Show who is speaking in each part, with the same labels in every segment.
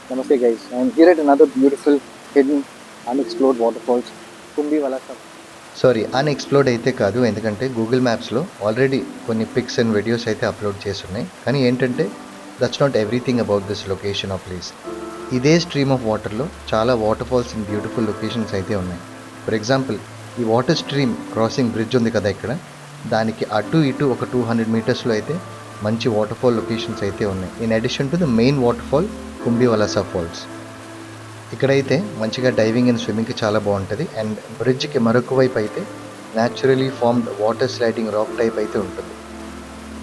Speaker 1: Namaste guys, I am here at another beautiful, hidden, unexplored waterfalls, Kumbi Valasa.
Speaker 2: Sorry unexplored అయితే కాదు, ఎందుకంటే Google మ్యాప్స్లో already కొన్ని pics and videos అయితే upload చేస్తున్నాయి. కానీ ఏంటంటే that's not everything about this location of place. ఇదే స్ట్రీమ్ ఆఫ్ వాటర్లో చాలా waterfalls and beautiful locations అయితే ఉన్నాయి. ఫర్ ఎగ్జాంపుల్, ఈ వాటర్ స్ట్రీమ్ క్రాసింగ్ బ్రిడ్జ్ ఉంది కదా ఇక్కడ, దానికి అటు ఇటు ఒక 200 మీటర్స్లో అయితే మంచి వాటర్ ఫాల్ లొకేషన్స్ అయితే ఉన్నాయి. In addition to the main water fall Kumbhi Valasa falls. ఇక్కడైతే మంచిగా డైవింగ్ అండ్ స్విమ్మింగ్కి చాలా బాగుంటుంది. అండ్ బ్రిడ్జ్కి మరొక వైపు అయితే naturally formed water sliding rock type అయితే ఉంటుంది.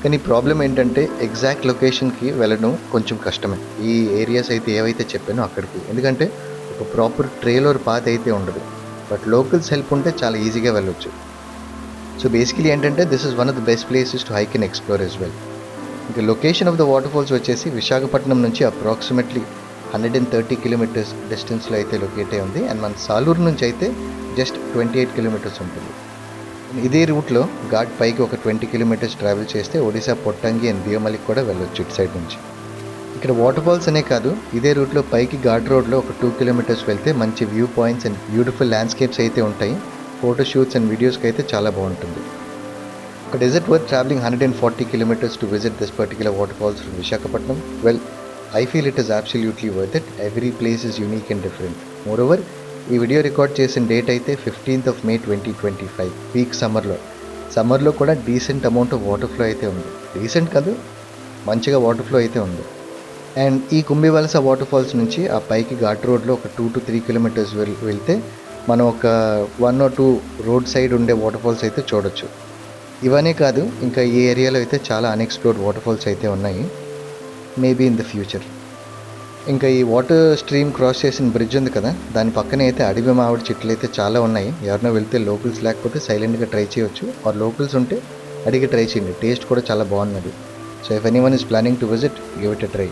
Speaker 2: కానీ ప్రాబ్లం ఏంటంటే ఎగ్జాక్ట్ లొకేషన్కి వెళ్ళడం కొంచెం కష్టమే. ఈ ఏరియాస్ అయితే ఏవైతే చెప్పానో అక్కడికి, ఎందుకంటే ఒక ప్రాపర్ ట్రైలర్ పాత్ అయితే ఉండదు. బట్ లోకల్స్ హెల్ప్ ఉంటే చాలా ఈజీగా వెళ్ళొచ్చు. సో బేసికలీ ఏంటంటే this is one of the best places to hike and explore as well. ఇంకా location of the water falls వచ్చేసి విశాఖపట్నం నుంచి అప్రాక్సిమేట్లీ 130 కిలోమీటర్స్ డిస్టెన్స్లో అయితే లొకేట్ అయి ఉంది. అండ్ మన సాలూరు నుంచి అయితే జస్ట్ 28 కిలోమీటర్స్ ఉంటుంది. ఇదే రూట్లో ఘాట్ పైకి ఒక 20 కిలోమీటర్స్ ట్రావెల్ చేస్తే ఒడిశా పొట్టంగి అండ్ దియోమలికి కూడా వెళ్ళొచ్చు ఇటు సైడ్ నుంచి. ఇక్కడ వాటర్ ఫాల్స్ అనే కాదు, ఇదే రూట్లో పైకి ఘాట్ రోడ్లో ఒక 2 కిలోమీటర్స్ వెళ్తే మంచి view points and beautiful landscapes అయితే ఉంటాయి. ఫోటో షూట్స్ అండ్ వీడియోస్కి అయితే చాలా బాగుంటుంది. But is it worth traveling 140 kilometers to visit this particular waterfalls from Visakhapatnam? Well, I feel it is absolutely worth it. Every place is unique and different. Moreover, ఈ video record చేసిన date అయితే 15th of May 2025, peak సమ్మర్లో కూడా decent amount of water flow అయితే ఉంది. Decent కాదు, మంచిగా water flow అయితే ఉంది. అండ్ ఈ కుంభివలస వాటర్ ఫాల్స్ నుంచి ఆ పైకి ఘాట్ రోడ్లో ఒక 2 to 3 కిలోమీటర్స్ వెళ్తే మనం ఒక 1 or 2 రోడ్ సైడ్ ఉండే వాటర్ ఫాల్స్ అయితే చూడొచ్చు. ఇవన్నీ కాదు, ఇంకా ఈ ఏరియాలో అయితే చాలా అన్ఎక్స్ప్లోర్డ్ వాటర్ ఫాల్స్ అయితే ఉన్నాయి, మేబీ ఇన్ ద ఫ్యూచర్. ఇంకా ఈ వాటర్ స్ట్రీమ్ క్రాస్ చేసిన బ్రిడ్జ్ ఉంది కదా, దాని పక్కనే అయితే అడవి మామిడి చెట్లు అయితే చాలా ఉన్నాయి. ఎవరైనా వెళ్తే లోకల్స్ లేకపోతే సైలెంట్గా ట్రై చేయొచ్చు, ఆర్ లోకల్స్ ఉంటే అడిగి ట్రై చేయండి. టేస్ట్ కూడా చాలా బాగున్నది. So if anyone is planning to visit, give it a try.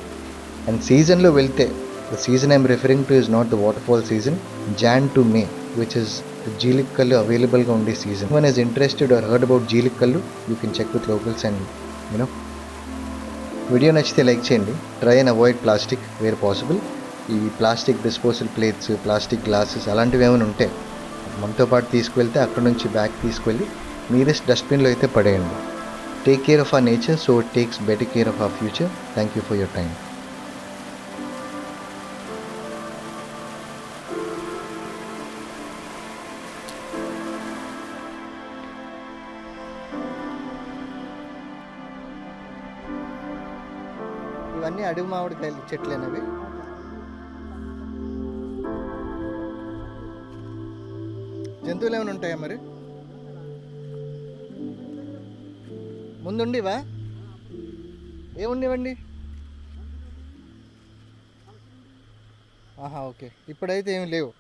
Speaker 2: And సీజన్లో వెళ్తే, the season I'm referring to is not the water fall season, Jan to May, which is జీలికల్లు అవైలబుల్గా ఉండే సీజన్. One is interested or heard about జీలికల్లు, you can check with locals. And you know, video నచ్చితే like చేయండి. Try and avoid plastic where possible. ఈ plastic disposal plates, plastic glasses అలాంటివి ఏమైనా ఉంటే మనతో పాటు తీసుకువెళ్తే అక్కడ నుంచి బ్యాగ్ తీసుకువెళ్ళి నియరెస్ట్ డస్ట్బిన్లో అయితే పడేయండి. Take care of our nature, so it takes better care of our future. Thank you for your time. ఇవన్నీ అడవి మామిడికాయలు చెట్లేనవి. జంతువులు ఏమైనా ఉంటాయా మరి ముందుండివా? ఏముండేవండి? ఆహా, ఓకే. ఇప్పుడైతే ఏమి లేవు.